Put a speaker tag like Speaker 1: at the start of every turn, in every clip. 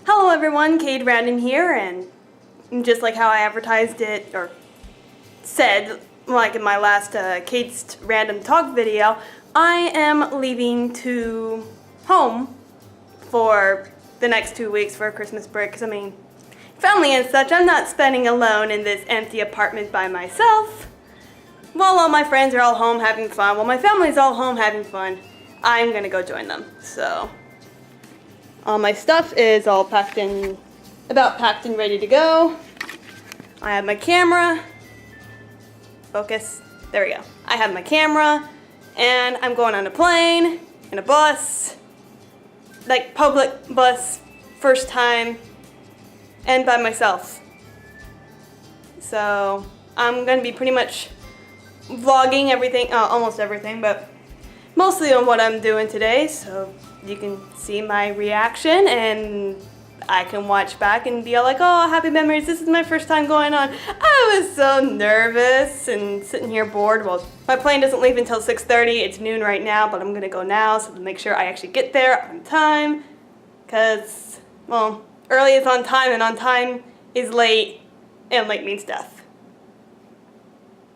Speaker 1: Hello everyone, Cade Random here, and just like how I advertised it, or said, like in my last Cade's Random Talk video, I am leaving to home for the next 2 weeks for a Christmas break, because I mean, family and such, I'm not spending alone in this empty apartment by myself. While all my friends are all home having fun, while my family's all home having fun, I'm gonna go join them, so. All my stuff is all packed and ready to go. I have my camera. Focus. There we go. I have my camera, and I'm going on a plane, in a bus, like public bus, first time, and by myself. So I'm gonna be pretty much vlogging everything, almost everything, but mostly on what I'm doing today, so you can see my reaction and I can watch back and be all like, oh, happy memories, this is my first time going on. I was so nervous and sitting here bored. Well, my plane doesn't leave until 6:30. It's noon right now, but I'm gonna go now so to make sure I actually get there on time. Cause, well, early is on time and on time is late, and late means death.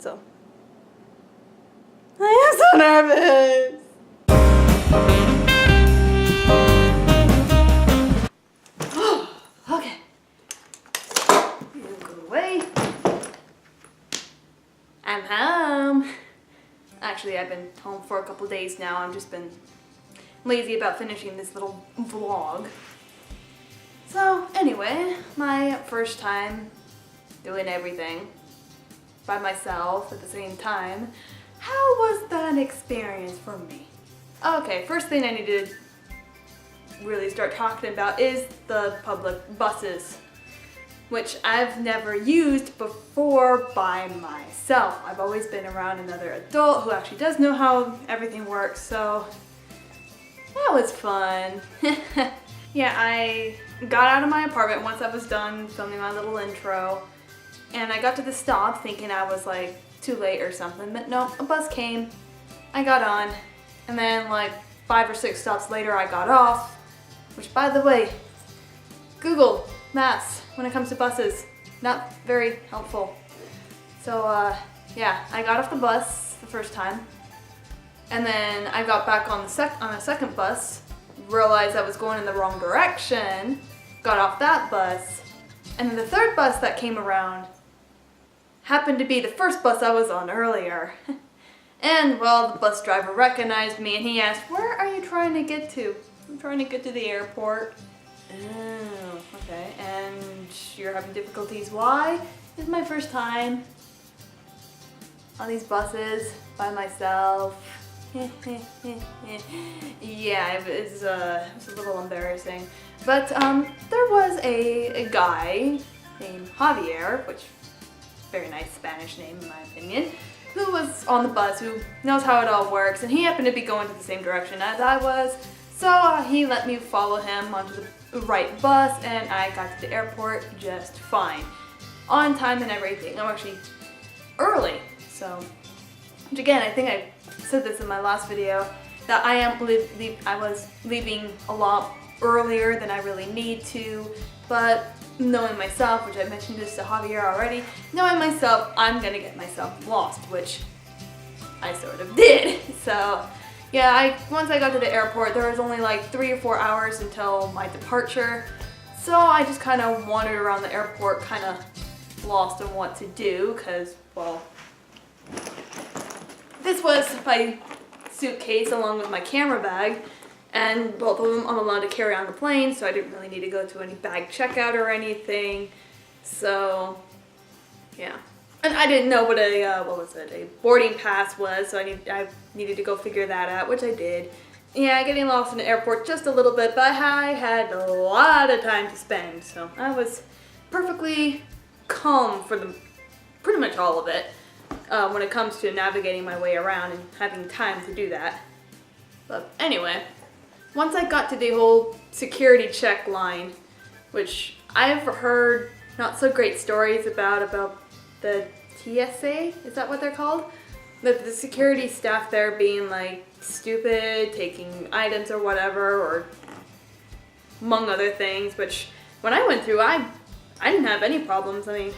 Speaker 1: So, I am so nervous. Okay. Go away. I'm home. Actually, I've been home for a couple days now. I've just been lazy about finishing this little vlog. So, anyway, my first time doing everything by myself at the same time. How was that experience for me? Okay, first thing I need to really start talking about is the public buses, which I've never used before by myself. I've always been around another adult who actually does know how everything works, so that was fun. Yeah, I got out of my apartment once I was done filming my little intro, and I got to the stop thinking I was like too late or something, but no, a bus came, I got on, and then like 5 or 6 stops later I got off, which by the way, Google Maps when it comes to buses, not very helpful. So yeah, I got off the bus the first time, and then I got back on a second bus, realized I was going in the wrong direction, got off that bus, and then the third bus that came around happened to be the first bus I was on earlier. And well, the bus driver recognized me and he asked, where are you trying to get to? I'm trying to get to the airport. Oh, okay. And you're having difficulties. Why? It's my first time on these buses by myself. Yeah, it was a little embarrassing. But there was a guy named Javier, which very nice Spanish name in my opinion, who was on the bus, who knows how it all works, and he happened to be going to the same direction as I was, so he let me follow him onto the right bus, and I got to the airport just fine. On time and everything. I'm actually early, so, which again, I think I said this in my last video, that I was leaving a lot earlier than I really need to, but knowing myself, which I mentioned this to Javier already, knowing myself, I'm gonna get myself lost, which I sort of did. So yeah, once I got to the airport, there was only like 3 or 4 hours until my departure. So I just kind of wandered around the airport, kind of lost on what to do, because, well, this was my suitcase along with my camera bag, and both of them I'm allowed to carry on the plane, so I didn't really need to go to any bag checkout or anything. So, yeah. And I didn't know what a boarding pass was, so I needed to go figure that out, which I did. Yeah, getting lost in the airport just a little bit, but I had a lot of time to spend, so I was perfectly calm for pretty much all of it when it comes to navigating my way around and having time to do that. But anyway, once I got to the whole security check line, which I've heard not so great stories about the TSA, is that what they're called? The security staff there being like stupid, taking items or whatever, or among other things, which when I went through, I didn't have any problems. I mean,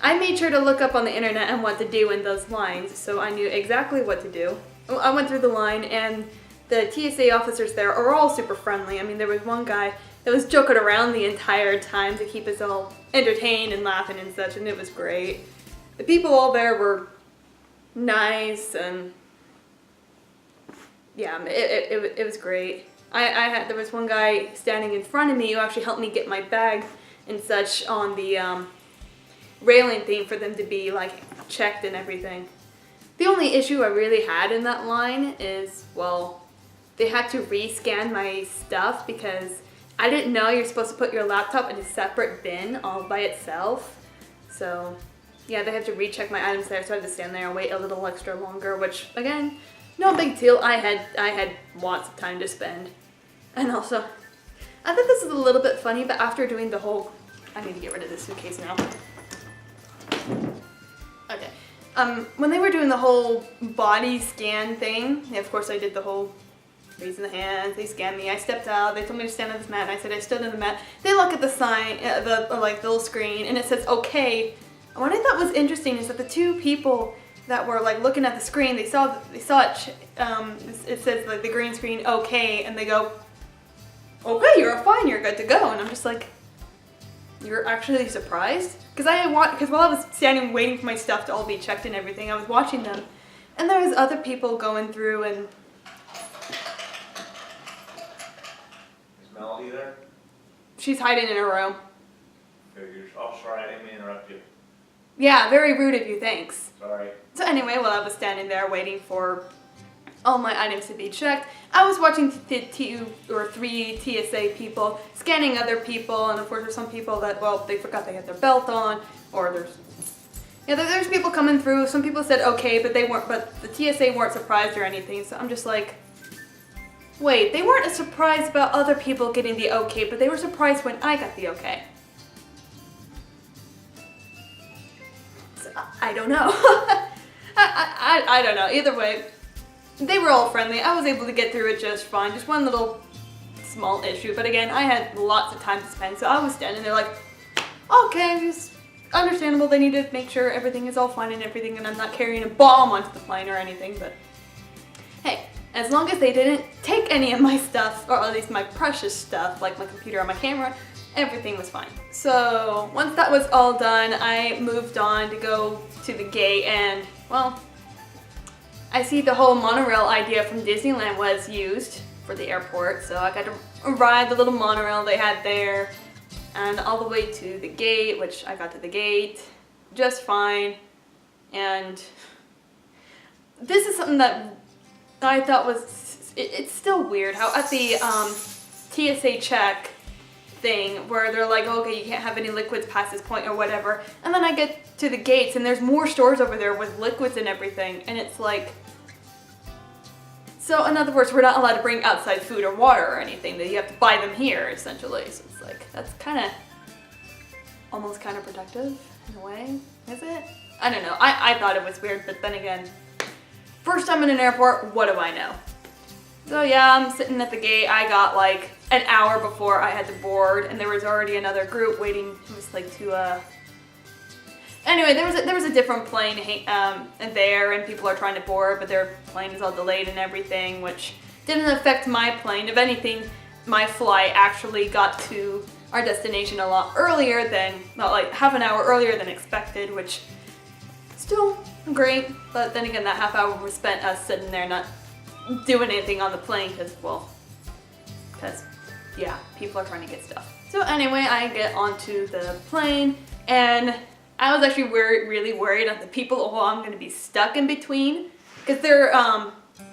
Speaker 1: I made sure to look up on the internet and what to do in those lines, so I knew exactly what to do. I went through the line, and the TSA officers there are all super friendly. I mean, there was one guy that was joking around the entire time to keep us all entertained and laughing and such, and it was great. The people all there were nice, and yeah, it was great. There was one guy standing in front of me who actually helped me get my bag and such on the railing thing for them to be like checked and everything. The only issue I really had in that line is, well, they had to rescan my stuff because I didn't know you're supposed to put your laptop in a separate bin all by itself. So yeah, they have to recheck my items there, so I had to stand there and wait a little extra longer, which again, no big deal. I had lots of time to spend. And also, I think this is a little bit funny, but after doing the whole, I need to get rid of this suitcase now. Okay. When they were doing the whole body scan thing, yeah, of course I did the whole raising the hands, they scanned me, I stepped out, they told me to stand on this mat, and I said I stood on the mat. They look at the sign, the little screen, and it says okay. And what I thought was interesting is that the two people that were like looking at the screen, they saw it, it says like the green screen okay, and they go, okay, you're fine, you're good to go. And I'm just like, you're actually surprised? Because while I was standing waiting for my stuff to all be checked and everything, I was watching them, and there was other people going through, and
Speaker 2: is Melody there?
Speaker 1: she's hiding in her room.
Speaker 2: Figures. Oh, sorry, I didn't mean to interrupt you.
Speaker 1: Yeah, very rude of you, thanks.
Speaker 2: Sorry.
Speaker 1: So anyway, while I was standing there waiting for all my items to be checked, I was watching the 2 or 3 TSA people scanning other people, and of course there's some people that, well, they forgot they had their belt on, or there's people coming through. Some people said okay, but the TSA weren't surprised or anything, so I'm just like, wait, they weren't surprised about other people getting the okay, but they were surprised when I got the okay. So, I don't know. I don't know. Either way, they were all friendly. I was able to get through it just fine. Just one little small issue, but again, I had lots of time to spend, so I was standing there like, okay, it's understandable. They need to make sure everything is all fine and everything, and I'm not carrying a bomb onto the plane or anything, but hey, as long as they didn't take any of my stuff, or at least my precious stuff, like my computer or my camera, everything was fine. So once that was all done, I moved on to go to the gate, and well, I see the whole monorail idea from Disneyland was used for the airport, so I got to ride the little monorail they had there, and all the way to the gate, which I got to the gate just fine. And this is something that I thought was, it's still weird how at the TSA check thing where they're like, okay, you can't have any liquids past this point or whatever, and then I get to the gates and there's more stores over there with liquids and everything, and it's like, so in other words, we're not allowed to bring outside food or water or anything, that you have to buy them here essentially. So it's like, that's kind of almost counterproductive in a way, is it? I don't know. I thought it was weird, but then again, first time in an airport, what do I know? So yeah, I'm sitting at the gate. I got like an hour before I had to board, and there was already another group waiting. It was like to anyway, there was a different plane there, and people are trying to board, but their plane is all delayed and everything, which didn't affect my plane. If anything, my flight actually got to our destination a lot earlier than, not like half an hour earlier than expected, which still great. But then again, that half hour was spent us sitting there not doing anything on the plane because yeah, people are trying to get stuff. So anyway, I get onto the plane, and I was actually really worried on the people who I'm going to be stuck in between, because they're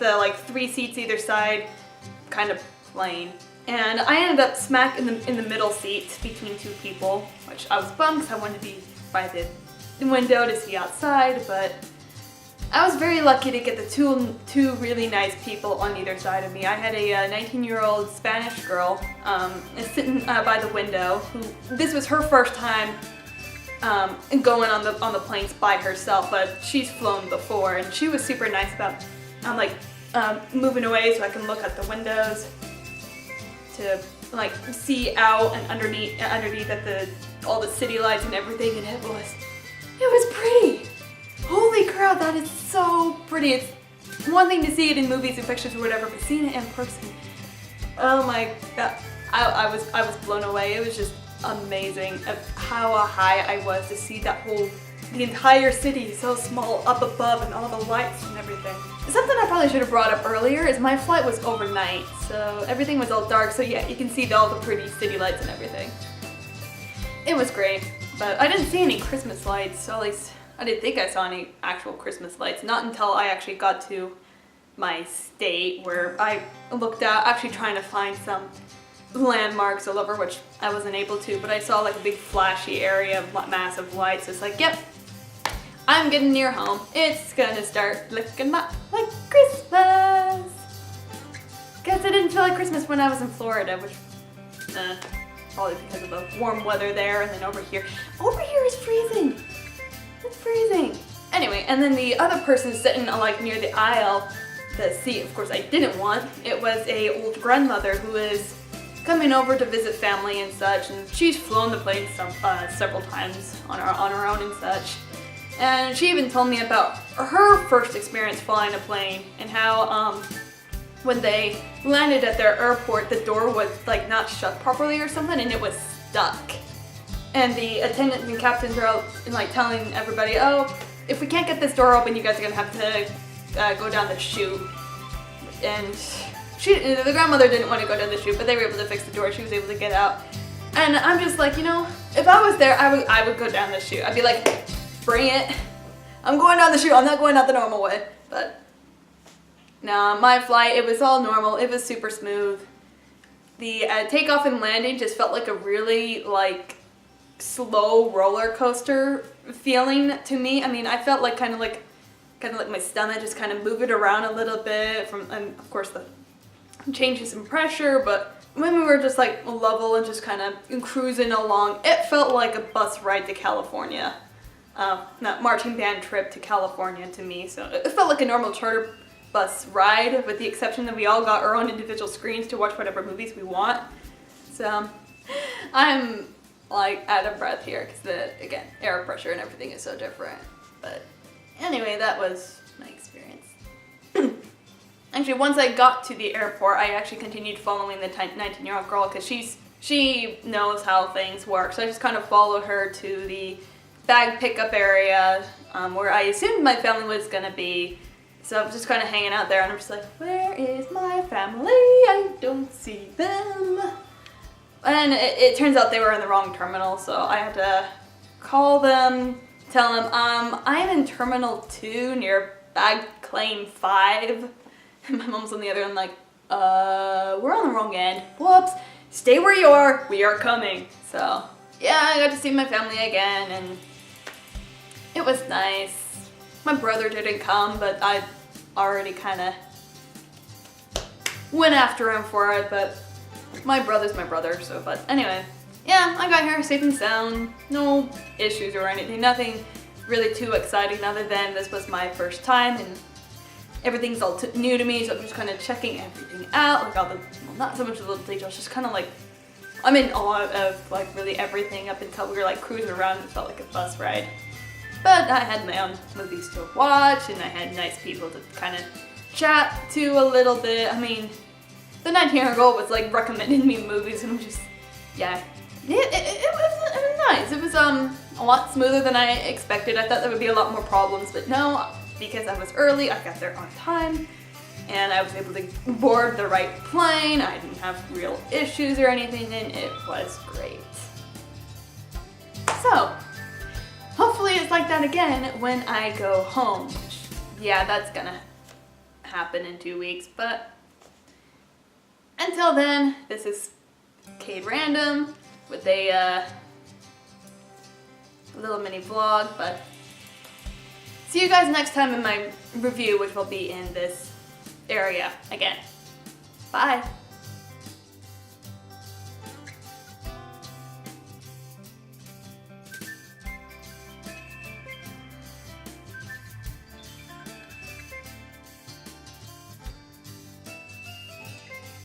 Speaker 1: the like 3 seats either side kind of plane, and I ended up smack in the middle seat between 2 people, which I was bummed because I wanted to be by the window to see outside, but I was very lucky to get the two really nice people on either side of me. I had a 19-year-old Spanish girl sitting by the window. This was her first time going on the planes by herself, but she's flown before, and she was super nice about moving away so I can look at the windows to like see out and underneath at all the city lights and everything, and it was pretty. Holy crap, that is so pretty. It's one thing to see it in movies and pictures or whatever, but seeing it in person, oh my god, I was blown away. It was just amazing of how high I was to see the entire city so small up above and all the lights and everything. Something I probably should have brought up earlier is my flight was overnight, so everything was all dark, so yeah, you can see all the pretty city lights and everything. It was great, but I didn't see any Christmas lights, so at least I didn't think I saw any actual Christmas lights, not until I actually got to my state where I looked out, actually trying to find some landmarks all over, which I wasn't able to, but I saw like a big flashy area of massive lights. It's like, yep, I'm getting near home. It's gonna start looking like Christmas. Guess I didn't feel like Christmas when I was in Florida, which, probably because of the warm weather there, and then over here is freezing. It's freezing. Anyway, and then the other person sitting like near the aisle, the seat, of course, I didn't want. It was a old grandmother who is coming over to visit family and such, and she's flown the plane several times on her own and such. And she even told me about her first experience flying a plane and how when they landed at their airport, the door was like not shut properly or something, and it was stuck. And the attendants and captains are out and like telling everybody, oh, if we can't get this door open, you guys are gonna have to go down the chute. And the grandmother didn't want to go down the chute, but they were able to fix the door. She was able to get out. And I'm just like, if I was there, I would go down the chute. I'd be like, bring it. I'm going down the chute. I'm not going out the normal way. But no, my flight, it was all normal. It was super smooth. The takeoff and landing just felt like a really like slow roller coaster feeling to me. I mean, I felt like kind of like my stomach just kind of moving around a little bit and of course the changes in pressure, but when we were just like level and just kind of cruising along, it felt like a bus ride to California. That marching band trip to California to me. So it felt like a normal charter bus ride, with the exception that we all got our own individual screens to watch whatever movies we want. So I'm like out of breath here because again, air pressure and everything is so different. But anyway, that was my experience. Actually, once I got to the airport, I actually continued following the 19-year-old girl because she knows how things work. So I just kind of followed her to the bag pickup area where I assumed my family was gonna be. So I was just kind of hanging out there, and I'm just like, where is my family? I don't see them. And it turns out they were in the wrong terminal, so I had to call them, tell them, I'm in Terminal 2 near bag claim 5. And my mom's on the other end like, we're on the wrong end. Whoops, stay where you are, we are coming. So yeah, I got to see my family again, and it was nice. My brother didn't come, but I already kind of went after him for it, but my brother's my brother, so, but anyway. Yeah, I got here safe and sound, no issues or anything, nothing really too exciting other than this was my first time and everything's all new to me, so I'm just kind of checking everything out, like all the, well, not so much the little details, just kind of like, I'm in awe of like really everything up until we were like cruising around and it felt like a bus ride. But I had my own movies to watch and I had nice people to kind of chat to a little bit. I mean, the 19-year-old girl was like recommending me movies and I'm just, yeah. It was nice. It was a lot smoother than I expected. I thought there would be a lot more problems, but no, because I was early, I got there on time, and I was able to board the right plane. I didn't have real issues or anything, and it was great. So, hopefully it's like that again when I go home. Which, yeah, that's gonna happen in 2 weeks, but until then, this is Cade Random with a little mini vlog, but see you guys next time in my review, which will be in this area again. Bye!